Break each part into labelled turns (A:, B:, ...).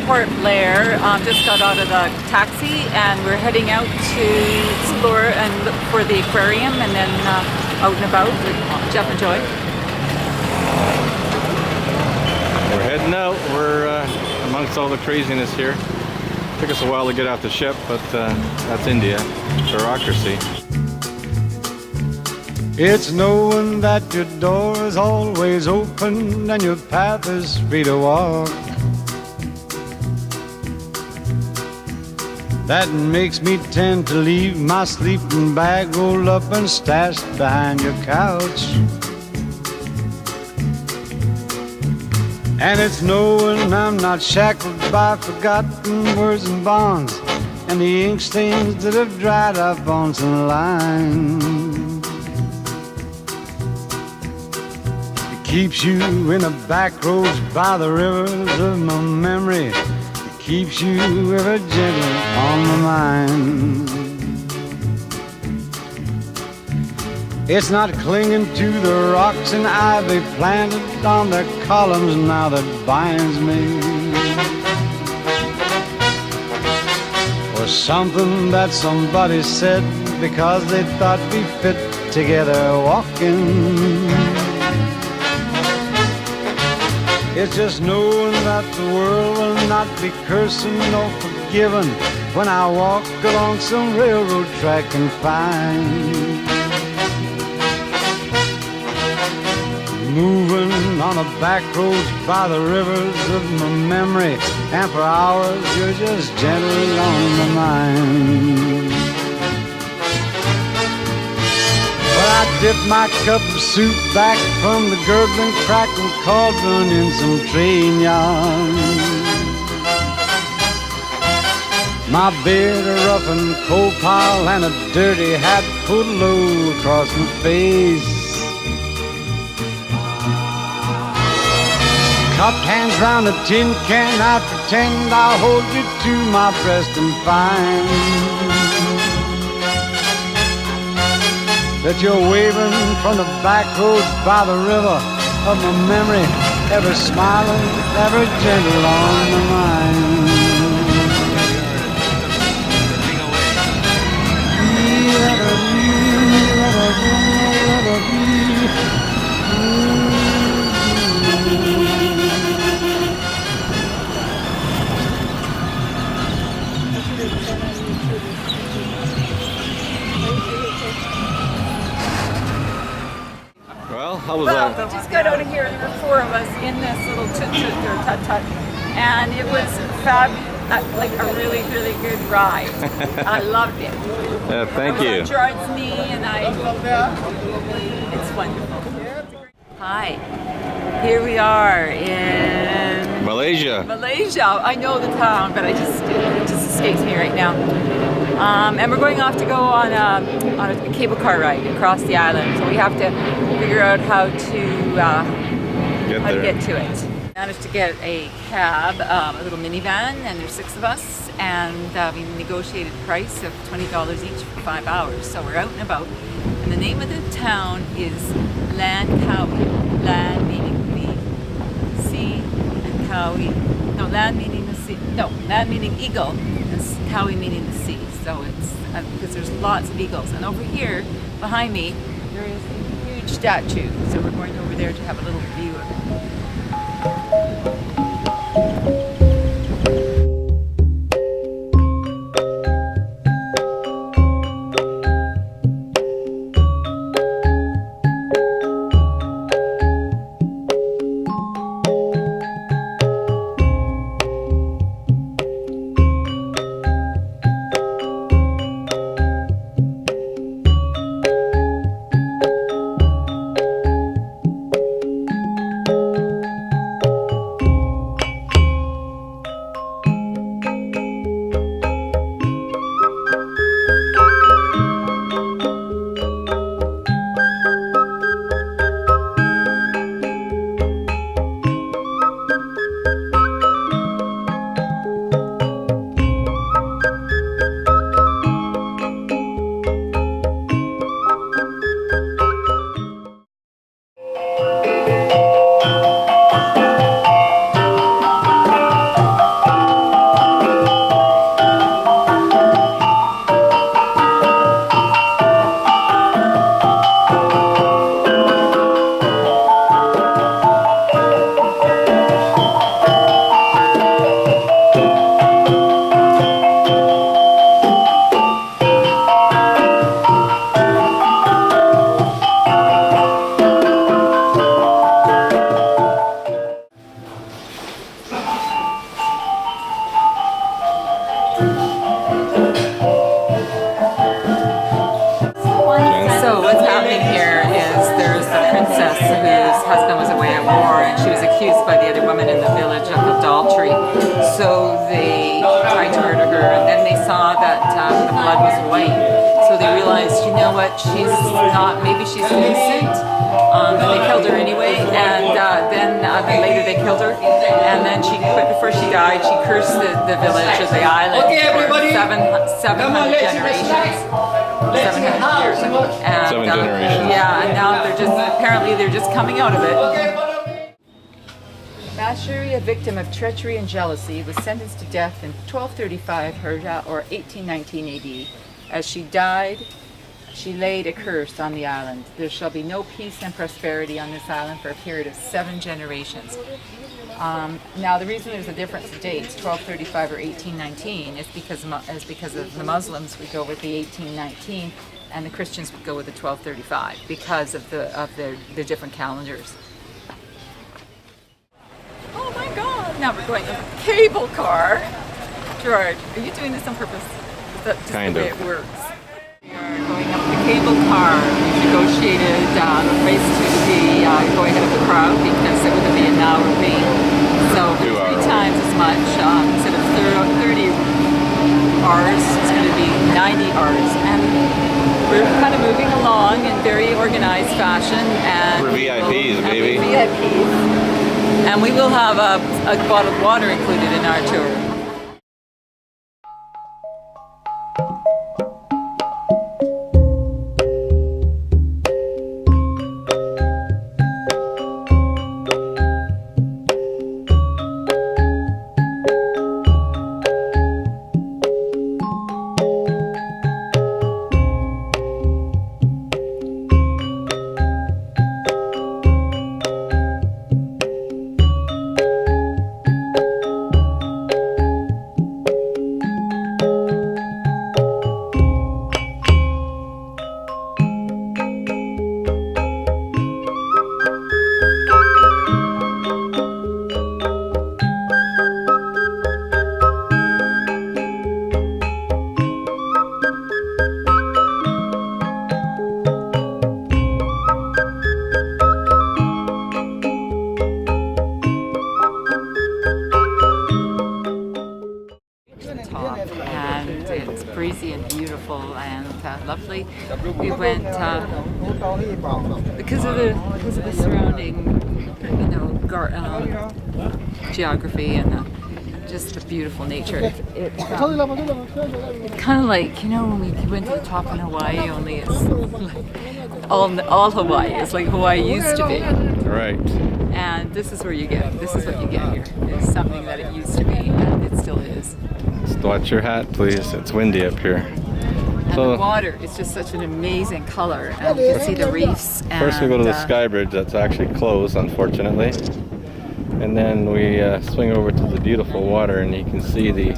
A: Port Blair. Just got out of the taxi and we're heading out to explore and look for the aquarium and then out and about with Jeff and Joy.
B: We're heading out. We're amongst all the craziness here. Took us a while to get off the ship, but that's India. Bureaucracy.
C: It's knowing that your door is always open and your path is free to walk. That makes me tend to leave my sleeping bag rolled up and stashed behind your couch. And it's knowing I'm not shackled by forgotten words and bonds and the ink stains that have dried up on some lines. Keeps you in the back roads by the rivers of my memory. It keeps you ever gentle on my mind. It's not clinging to the rocks and ivy planted on the columns now that binds me, or something that somebody said because they thought we fit together walking. It's just knowing that the world will not be cursing nor forgiving when I walk along some railroad track and find. Moving on the back roads by the rivers of my memory, and for hours you're just gentle on my mind. I dip my cup of soup back from the gurgling, crackling cauldron in some train yarn. My beard a roughened coal pile and a dirty hat pulled low across my face. Cupped hands round a tin can, I pretend I'll hold you to my breast and find that you're waving from the back roads by the river of my memory, ever smiling, ever gentle on my mind.
B: How was
A: Well,
B: that?
A: we just got out of here. There were 4 of us in this little tut-tut or tut-tut, and it was like a really, really good ride. I loved it.
B: Thank you.
A: On Gerard's knee, and it's wonderful. Hi, here we are in
B: Malaysia.
A: Malaysia. I know the town, but it just escapes me right now. And we're going off to go on a cable car ride across the island. So we have to figure out how to get to it. Managed to get a cab, a little minivan, and there's 6 of us, and we negotiated a price of $20 each for 5 hours. So we're out and about, and the name of the town is Langkawi. Land meaning the sea, and Kawi. No, land meaning the sea. No, land meaning eagle, and Kawi meaning the sea. So it's because there's lots of eagles, and over here behind me there is a huge statue. So we're going over there to have a little view of it. husband was away at war, and she was accused by the other women in the village of adultery. So they tried to murder her, and then they saw that the blood was white. So they realized, you know what, she's not, maybe she's innocent. And they killed her anyway, and then later they killed her. And then before she died, she cursed the village or the island for 700 generations. 700 years. And,
B: 7 generations.
A: Yeah, and now they're just coming out of it. Bashiri, a victim of treachery and jealousy, was sentenced to death in 1235 Hijra or 1819 AD. As she died, she laid a curse on the island. There shall be no peace and prosperity on this island for a period of 7 generations. Now, the reason there's a difference in dates, 1235 or 1819, is because of the Muslims would go with the 1819, and the Christians would go with the 1235 because of the different calendars. Oh my God! Now we're going in a cable car. George, are you doing this on purpose? Is that just
B: Kind
A: the way
B: of.
A: it works? We are going up the cable car. We negotiated a race to be going out of the crowd because it would be an hour wait. So
B: 2 hours.
A: 3 times as much. Instead of 30 hours, it's going to be 90 hours. And we're kind of moving along in very organized fashion. And
B: We're VIPs, baby.
A: We're VIPs. And we will have a bottle of water included in our tour. And it's breezy and beautiful and lovely. We went because of the surrounding, geography and just the beautiful nature. It's kind of like, when we went to the top in Hawaii, only it's like all Hawaii. It's like Hawaii used to be.
B: Right.
A: And this is what you get here. It's something that it used to be, and it still is.
B: Just watch your hat, please. It's windy up here.
A: And the water is just such an amazing color, and you can see the reefs.
B: First we go to the sky bridge that's actually closed, unfortunately. And then we swing over to the beautiful water, and you can see the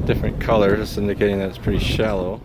B: different colors, indicating that it's pretty shallow.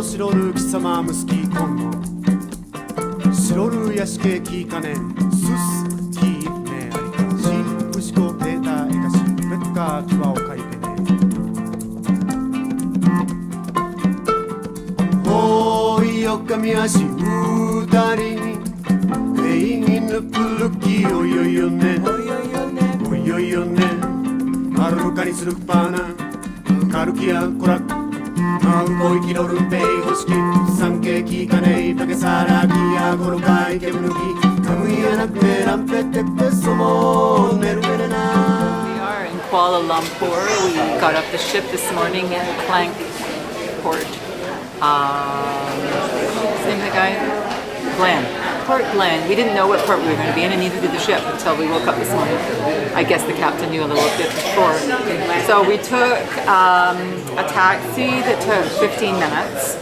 D: 시로르 기사마 무스키 콩고 시로르 야시케 키카네 수스 키네 아리카 시 부시코 데이터 에카시 베트카 키와오 카이페네 호이 오카미야시 우다리 웨이 ぬ古きおよよねおよよねはるかにするパーナカルキアコラ動いきろるんぺい欲しき三景気かねいパケサラギやゴロかいけむぬきかむやなくねランペテペソモネルメレナ
A: We are in Kuala Lumpur. We got off the ship this morning in Klang Port. What's the name of the guy? Glenn. Port Glen. We didn't know what port we were going to be in, and neither did the ship until we woke up this morning. I guess the captain knew a little bit before. So we took a taxi that took 15 minutes,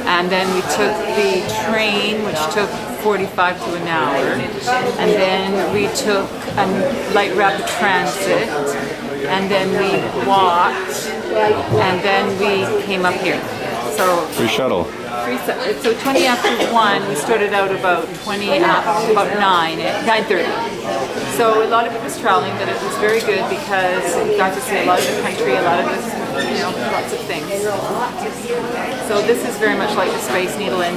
A: and then we took the train, which took 45 to an hour, and then we took a light rapid transit, and then we walked, and then we came up here. So
B: Free shuttle.
A: So 20 after 1, we started out about 9, 9:30. So a lot of it was traveling, but it was very good because we got to see a lot of the country, a lot of this, lots of things. So this is very much like the Space Needle in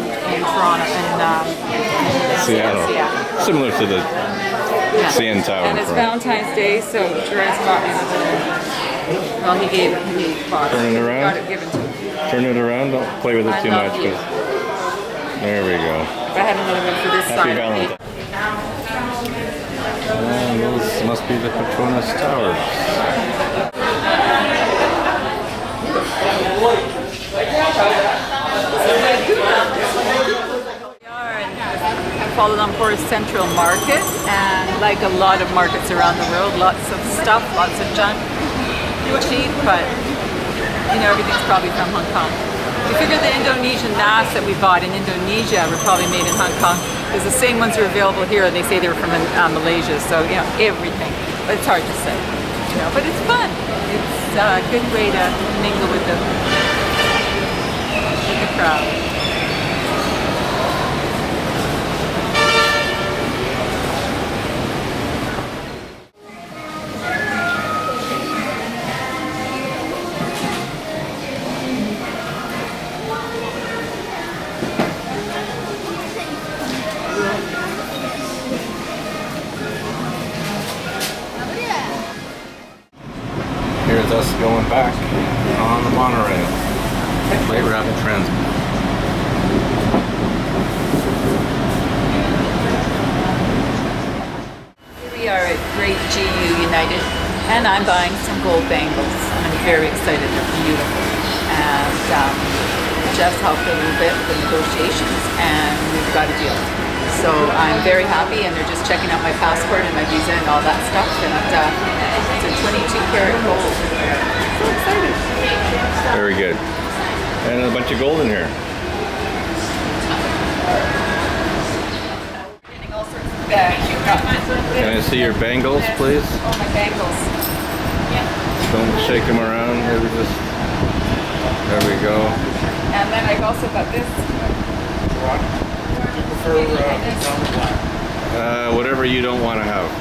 A: Toronto, in
B: Seattle. Similar to the CN Tower.
A: And it's Valentine's Day, so Jerez bought me the little, well, he gave it, he bought it.
B: Turn it around?
A: Got it given to me.
B: Turn it around, don't play with it too much.
A: You.
B: There we go.
A: If I had another one for this
B: Happy
A: side.
B: Valentine's. And those must be the Petronas Towers.
A: We are in Kuala Lumpur Central Market, and like a lot of markets around the world, lots of stuff, lots of junk, cheap, but everything's probably from Hong Kong. We figure the Indonesian masks that we bought in Indonesia were probably made in Hong Kong, because the same ones are available here, and they say they were from Malaysia, so everything. But it's hard to say, but it's fun. It's a good way to mingle with the crowd.
B: Here's us going back on the monorail. Light rapid transit.
A: Here we are at Great GU United, and I'm buying some gold bangles. I'm very excited, they're beautiful. And Jeff's helped a little bit with the negotiations, and we've got a deal. So I'm very happy, and they're just checking out my passport and my visa and all that stuff, and it's a 22 karat gold. So excited.
B: Very good. And a bunch of gold in here.
A: Getting all sorts of bags.
B: Can I see your bangles, please?
A: Oh, my bangles.
B: Don't shake them around. Maybe just. There we go.
A: And then I've also got this.
E: Do you prefer brown or black?
B: Whatever you don't want to have.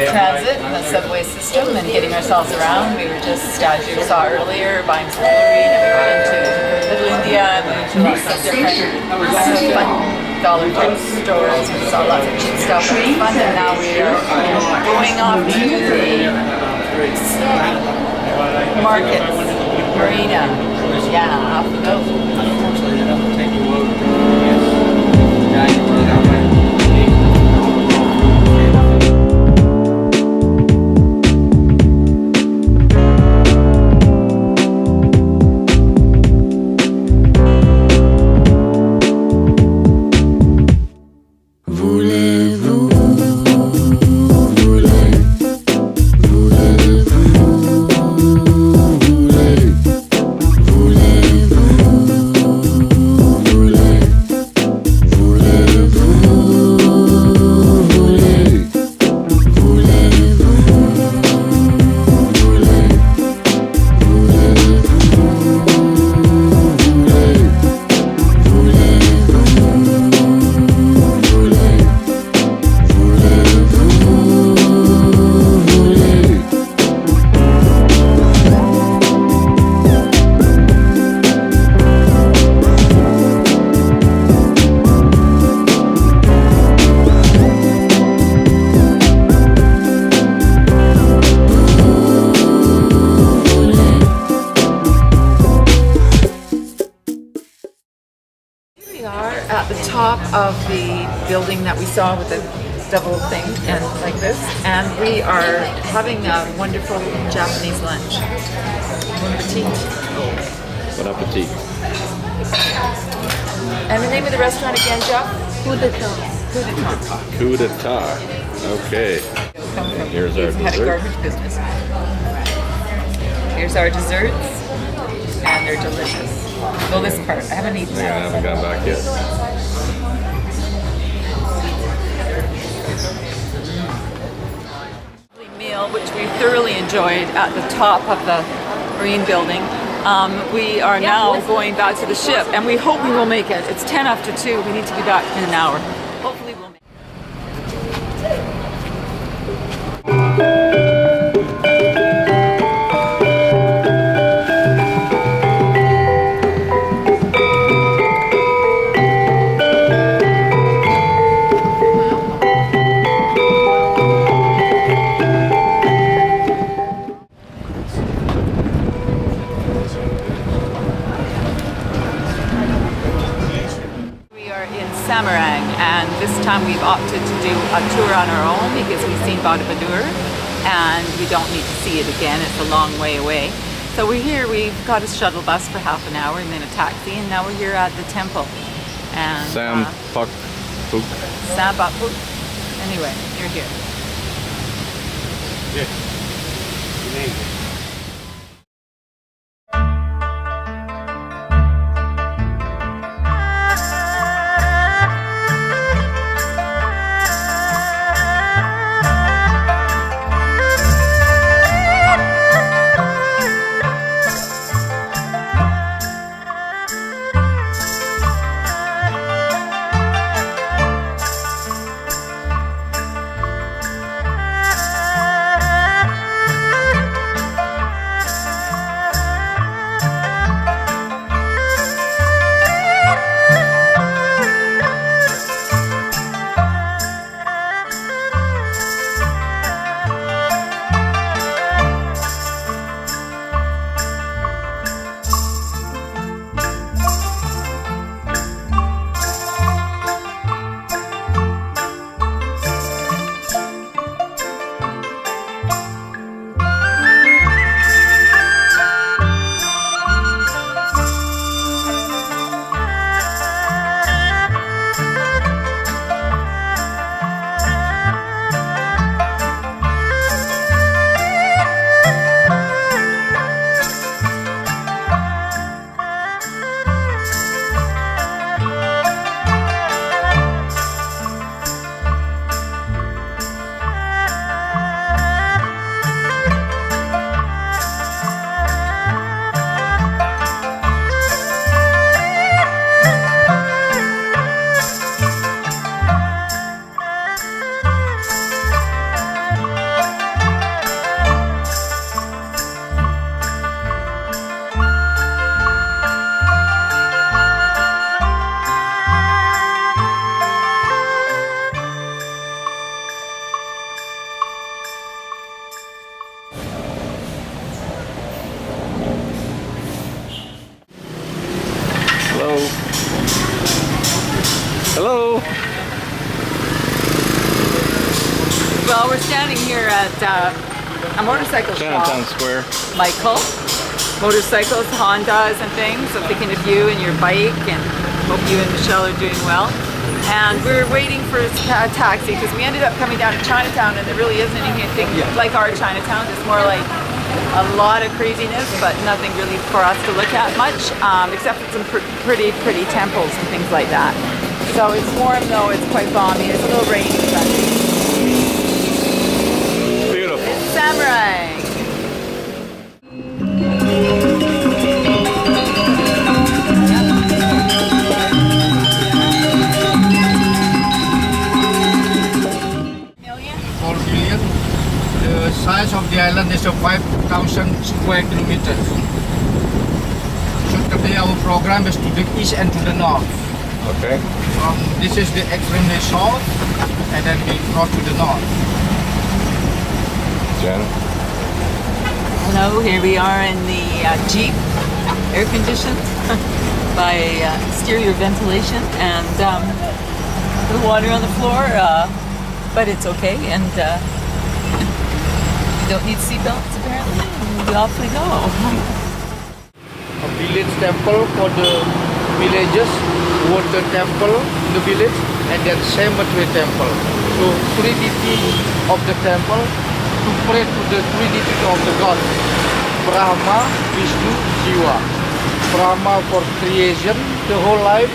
A: transit and the subway system and getting ourselves around. We were just, as you saw earlier, buying some jewelry, and we went into Little India and we went to lots of different fun dollar type stores. We saw lots of cheap stuff and it was fun, and now we are going off to the market, marina. Yeah, off we go. At the top of the building that we saw with the double thing and like this, and we are having a wonderful Japanese lunch. Bon appetit.
B: Bon appetit.
A: And the name of the restaurant again, Jeff?
B: Coup d'etat. Okay. Here's our
A: Had a
B: dessert.
A: garbage business. Here's our desserts, and they're delicious. Well, this part, I haven't eaten
B: I haven't gone back yet.
A: Meal, which we thoroughly enjoyed at the top of the marine building. We are now going back to the ship, and we hope we will make it. It's 10 after 2. We need to be back in an hour. Hopefully we'll make it. Samarang, and this time we've opted to do a tour on our own because we've seen Badabadur and we don't need to see it again. It's a long way away. So we're here, we've got a shuttle bus for half an hour and then a taxi, and now we're here at the temple. And
B: Sampok Puk.
A: Sampok. Anyway, you're here. Well, we're standing here at a motorcycle
B: Chinatown
A: shop.
B: Square.
A: Michael, motorcycles, Hondas and things. I'm thinking of you and your bike, and hope you and Michelle are doing well. And we're waiting for a taxi because we ended up coming down to Chinatown, and there really isn't anything like our Chinatown. It's more like a lot of craziness, but nothing really for us to look at much, except for some pretty temples and things like that. So it's warm though, it's quite balmy. It's a little rainy, but
B: Beautiful.
A: Samurai.
E: The size of the island is 5,000 square kilometers. So today our program is to the east and to the north.
B: Okay.
E: This is the extremely south, and then we cross to the north.
B: Jen.
A: Hello, here we are in the Jeep, air conditioned by exterior ventilation, and the water on the floor, but it's okay, and you don't need seatbelts apparently, and off we go.
E: A village temple for the villages, water temple in the village, and then cemetery temple. So three deities of the temple to pray to the three deities of the god: Brahma, Vishnu, Shiva. Brahma for creation, the whole life.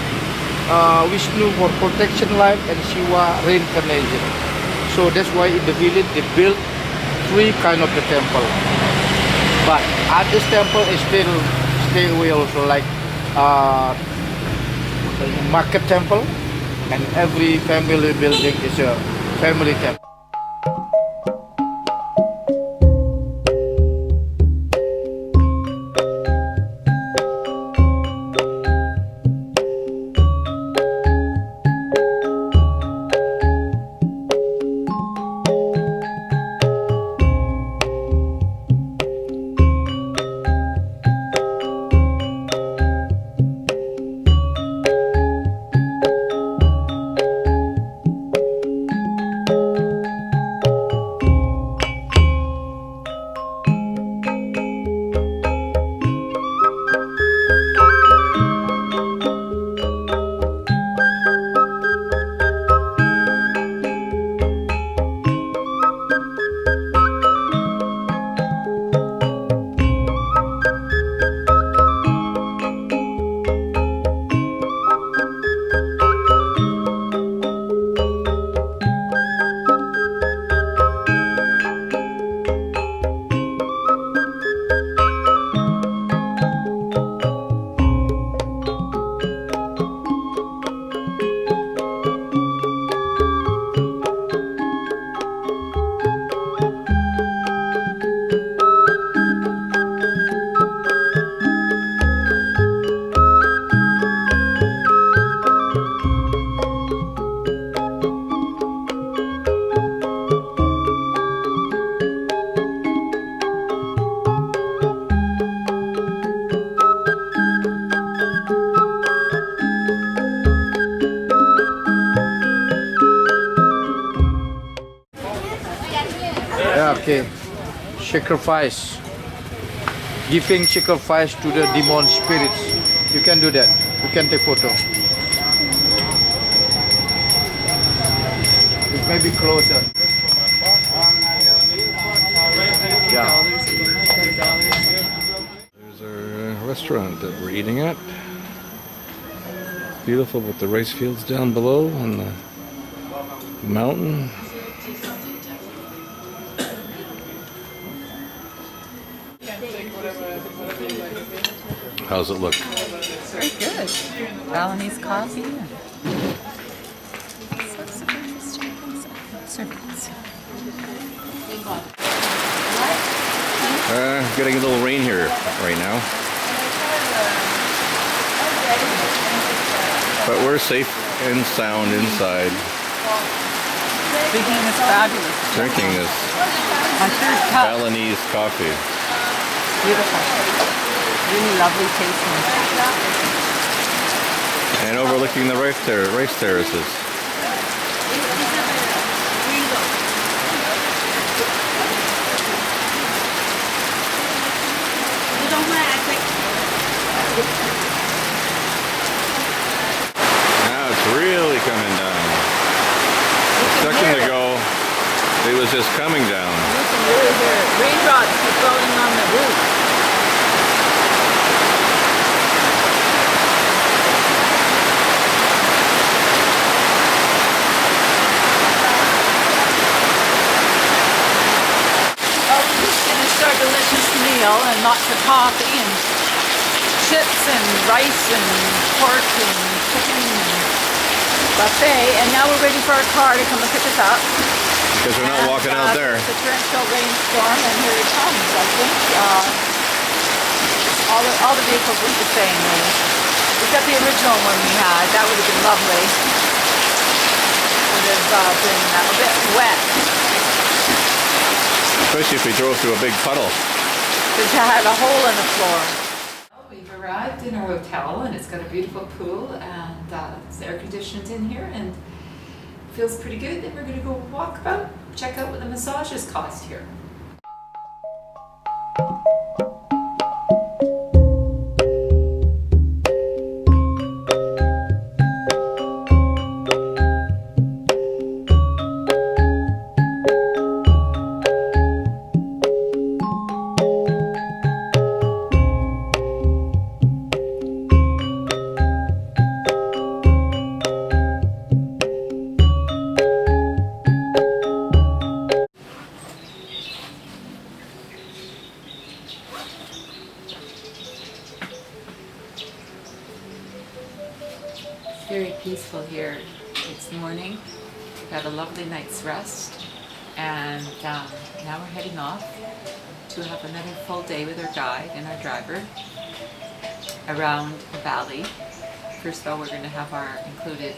E: Vishnu for protection life, and Shiva reincarnation. So that's why in the village they built three kind of the temple. But at this temple is still stay away also, like market temple, and every family building is a family temple. Okay, sacrifice, giving sacrifice to the demon spirits. You can do that. You can take photo. It may be closer. Yeah.
B: There's our restaurant that we're eating at. Beautiful with the rice fields down below and the mountain. How's it look?
A: Very good. Balinese coffee. Servants.
B: Getting a little rain here right now. But we're safe and sound inside.
A: Drinking this fabulous.
B: Drinking this
A: My third cup.
B: Balinese coffee.
A: Beautiful. Really lovely tasting.
B: And overlooking the rice terraces. just coming down.
A: You can really hear it. Raindrops keep falling on the roof. Well, we just finished our delicious meal and lots of coffee and chips and rice and pork and chicken and buffet. And now we're waiting for our car to come and pick us up.
B: Because we're not walking out there.
A: It's a torrential rainstorm, and here it comes. I think all the vehicles look the same. We've got the original one we had. That would have been lovely. Would have been a bit wet.
B: Especially if we drove through a big puddle.
A: It had a hole in the floor. We've arrived in our hotel, and it's got a beautiful pool, and it's air conditioned in here, and feels pretty good. Then we're going to go walk about, check out what the massages cost here. Very peaceful here. It's morning. We've had a lovely night's rest, and now we're heading off to have another full day with our guide and our driver around the valley. First of all, we're going to have our included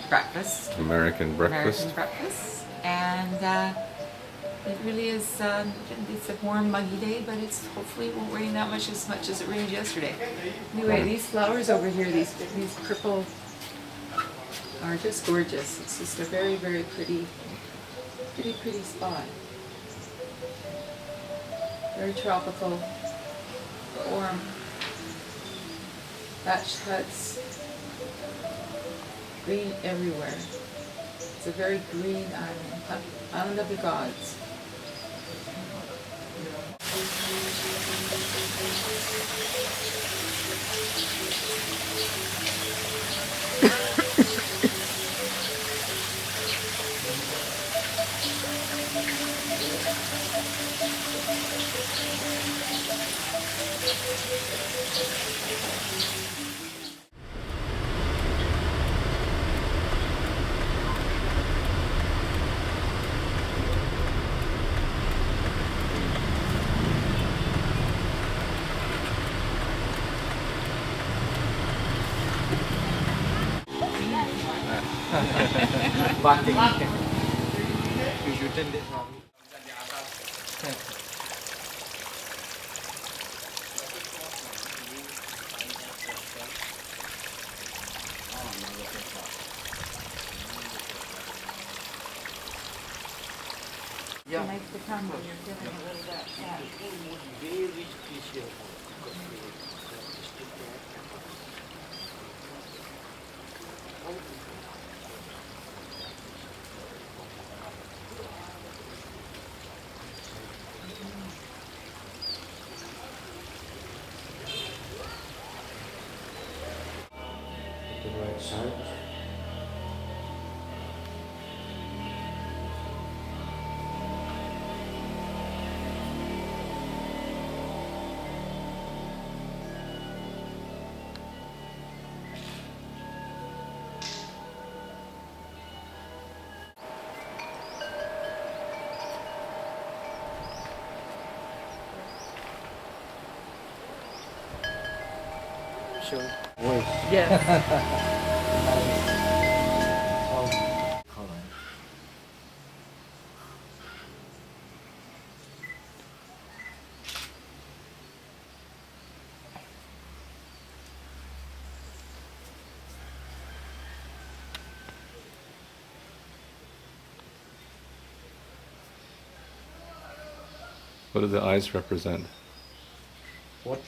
A: breakfast.
B: American breakfast.
A: American breakfast, and it really is. It's a warm, muggy day, but it's hopefully it won't rain that much as it rained yesterday. Anyway, these flowers over here, these purple, are just gorgeous. It's just a very, very pretty spot. Very tropical, warm. Thatched huts, green everywhere. It's a very green island, island of the gods.
E: Batik. You shouldn't did
A: Yeah. Nice to come when you're feeling a little bit sad.
E: very special. The right side. Sure. Voice.
A: Yes.
E: Color.
B: What do the eyes represent?
E: What?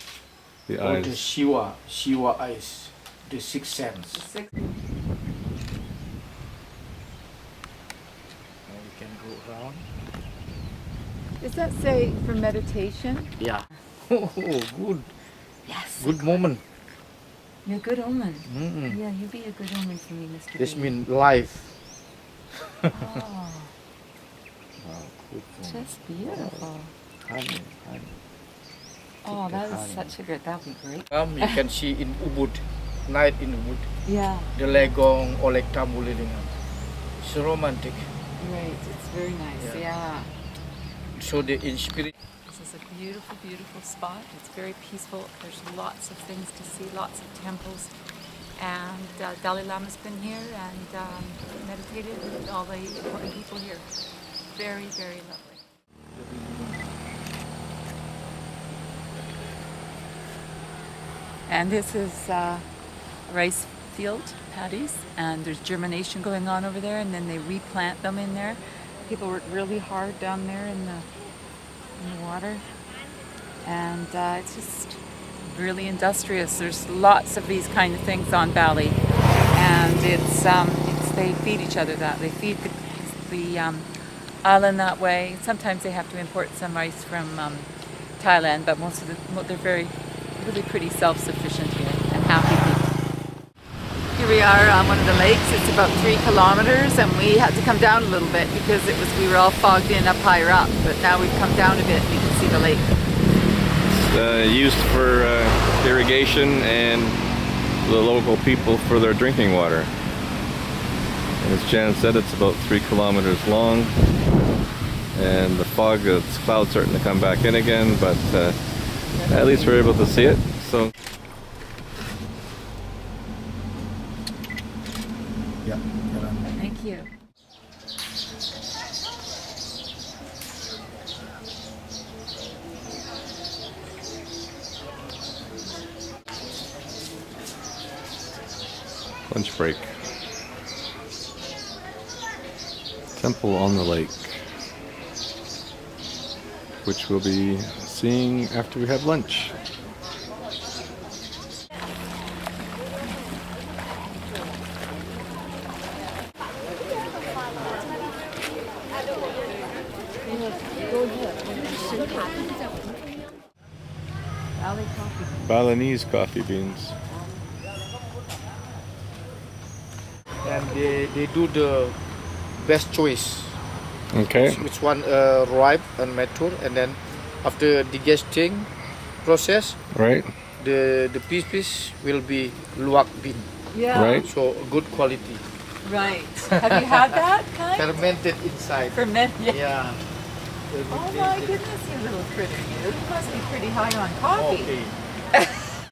B: The
E: Oh, the
B: eyes.
E: Shiva eyes, the sixth sense.
A: The six-
E: Now we can on.
A: Does that say for meditation?
E: Yeah. Oh, good.
A: Yes.
E: Good moment.
A: You're a good omen.
E: Mm-mm.
A: Yeah, you be a good omen for me, Mr.
E: This
A: B.
E: means life.
A: Oh,
E: Wow, good moment.
A: just beautiful.
E: Honey.
A: Oh, that is
E: honey.
A: such a good. That would be great.
E: You can see in Ubud, night in Ubud,
A: Yeah,
E: the legong oleh tamu lilingan. It's romantic.
A: right. It's very nice. Yeah.
E: So the inspiration.
A: This is a beautiful, beautiful spot. It's very peaceful. There's lots of things to see, lots of temples. And Dalai Lama's been here and meditated with all the important people here. Very, very lovely. And this is rice field paddies, and there's germination going on over there, and then they replant them in there. People work really hard down there in the water, and it's just really industrious. There's lots of these kind of things on Bali, and it's they feed each other that they feed the island that way. Sometimes they have to import some rice from Thailand, but most of they're really pretty self-sufficient here and happy people. Here we are on one of the lakes. It's about 3 kilometers, and we had to come down a little bit because we were all fogged in up higher up. But now we've come down a bit. We can see the lake.
B: It's used for irrigation and the local people for their drinking water. And as Jan said, it's about 3 kilometers long, and the fog, it's clouds starting to come back in again, but at least we're able to see it. So.
E: Yeah.
A: Thank you.
B: Lunch break. Temple on the lake, which we'll be seeing after we have lunch. Balinese coffee beans.
E: And they do the best choice.
B: Okay.
E: Which one ripe and mature, and then after digesting process,
B: Right.
E: the piece will be luwak bean.
A: Yeah.
B: Right.
E: So good quality.
A: Right. Have you had that kind?
E: Fermented inside.
A: Yeah.
E: Yeah.
A: Oh my goodness, you little critter, you. You must be pretty high on coffee.
E: Okay.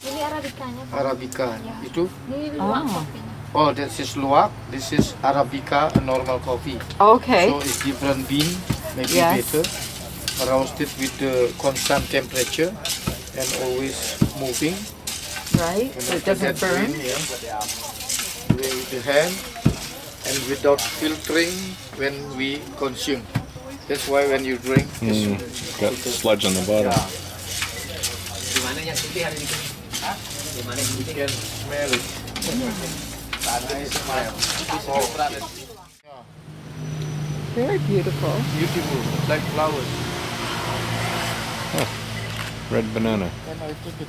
F: Ini Arabikanya. Pak.
E: Arabica. Itu?
F: Ini luwak
A: Oh.
F: kopinya.
E: Oh, this is luwak. This is Arabica, a normal coffee.
A: Okay.
E: So it's different bean, maybe
A: Yes.
E: better. Roasted with the constant temperature and always moving.
A: Right.
E: And
A: So it
E: after
A: doesn't
E: that
A: burn.
E: green, yeah, with the hand and without filtering when we consume. That's why when you drink, it's
B: Got sludge on the bottom.
E: yeah. You can smell it. Nice smell.
A: Very beautiful.
E: Beautiful, like flowers.
B: Red banana.
E: And I think it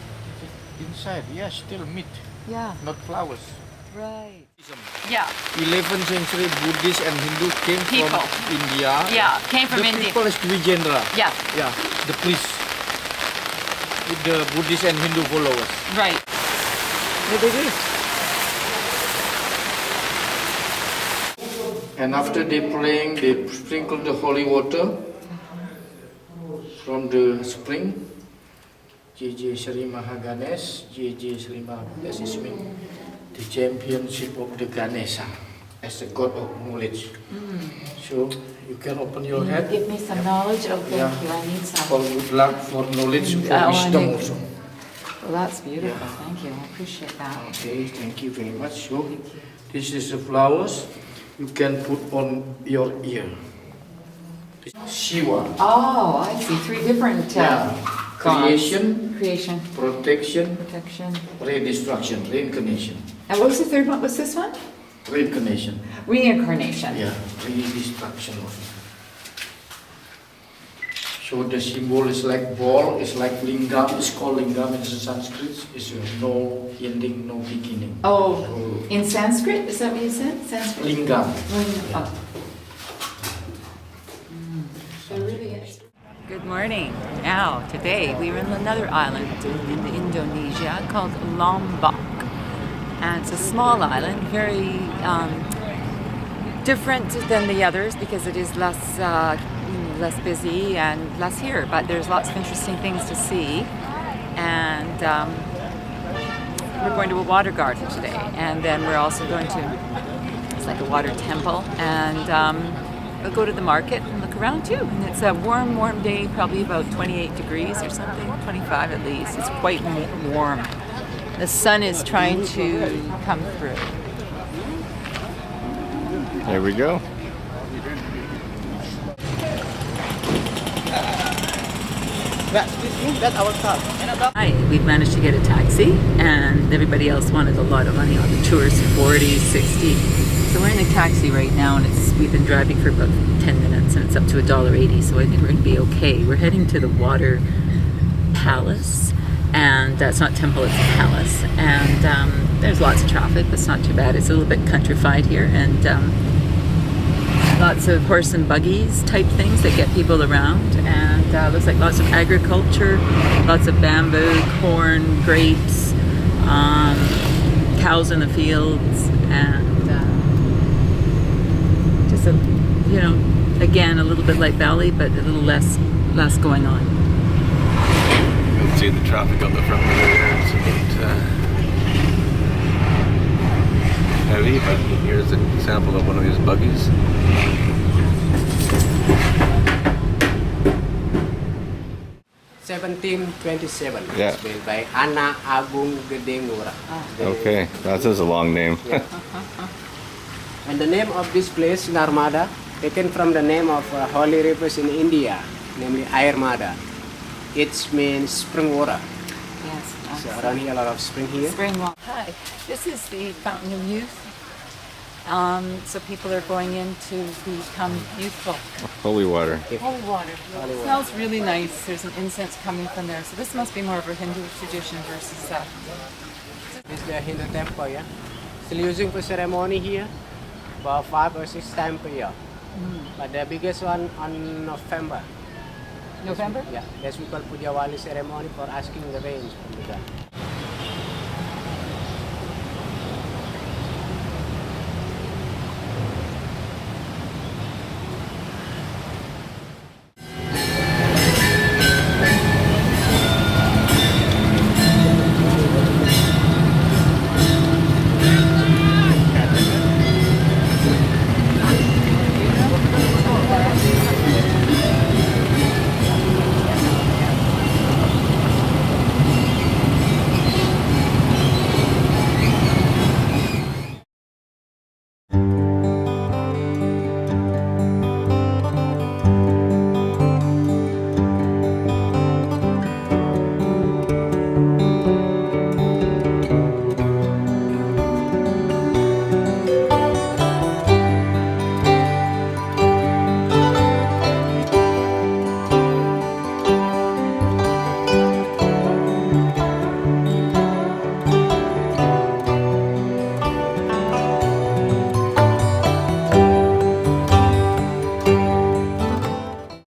E: inside, yeah, still meat,
A: Yeah.
E: not flowers.
A: Right. Yeah.
E: 11th century Buddhist and Hindu came
A: People.
E: from India.
A: Yeah. Came from
E: The
A: India.
E: people is Dwijendra.
A: Yeah.
E: Yeah, the priest. With the Buddhist and Hindu followers.
A: Right. What they do?
E: And after they praying, they sprinkle the holy water from the spring. JJ Sri Mahaganesh, JJ Sri Mahaganesh is mean the championship of the Ganesha as the god of knowledge. So you can open your head
A: Give me some knowledge. Oh, thank
E: Yeah.
A: you. I need some.
E: for good luck, for knowledge, for
A: I
E: wisdom
A: need-
E: also.
A: Well, that's beautiful. Thank you. I appreciate that.
E: Okay, thank you very much. So this is the flowers you can put on your ear. Shiva.
A: Oh, I see. 3 different
E: Yeah.
A: gods.
E: Creation,
A: Creation,
E: protection,
A: protection.
E: redistraction, reincarnation.
A: And what was the third one? What's this one?
E: Reincarnation.
A: Reincarnation.
E: Yeah, redistraction also. So the symbol is like ball, it's like lingam, it's called lingam in Sanskrit, it's no ending, no beginning.
A: Oh, in Sanskrit? Is that what you said? Sanskrit?
E: Lingam.
A: Oh. There really is. Good morning. Now, today we are in another island in Indonesia called Lombak. And it's a small island, very different than the others because it is less busy and less here. But there's lots of interesting things to see. And we're going to a water garden today. And then we're also going to, it's like a water temple. And we'll go to the market and look around too. And it's a warm day, probably about 28 degrees or something, 25 at least. It's quite warm. The sun is trying to come through.
B: There we go.
E: That's our car.
A: Hi, we've managed to get a taxi and everybody else wanted a lot of money on the tours, 40, 60. So we're in a taxi right now and we've been driving for about 10 minutes and it's up to $1.80, so I think we're going to be okay. We're heading to the water palace, and it's not temple, it's a palace. And there's lots of traffic, but it's not too bad. It's a little bit countrified here, and lots of horse and buggies type things that get people around. And looks like lots of agriculture, lots of bamboo, corn, grapes, cows in the fields, and just again, a little bit like Bali, but a little less going on.
B: You can see the traffic on the front of there. It's a bit heavy, but here's an example of one of these buggies. Yeah.
E: It's made by Ana Agung Gede Ngurah.
B: Okay, that is a long name.
G: And the name of this place, Narmada, taken from the name of holy rivers in India, namely Air Mada. It means spring water.
A: Yes.
G: So around here, a lot of spring here.
A: Spring water. Hi, this is the Fountain of Youth. So people are going in to become youthful.
B: Holy water.
A: Holy water. It smells really nice. There's an incense coming from there. So this must be more of a Hindu tradition versus
G: This is the Hindu temple, yeah. Still using for ceremony here, about 5 or 6 times per year. But the biggest one on November.
A: November?
G: Yeah, that's we call Pujawali ceremony for asking the rains from the God.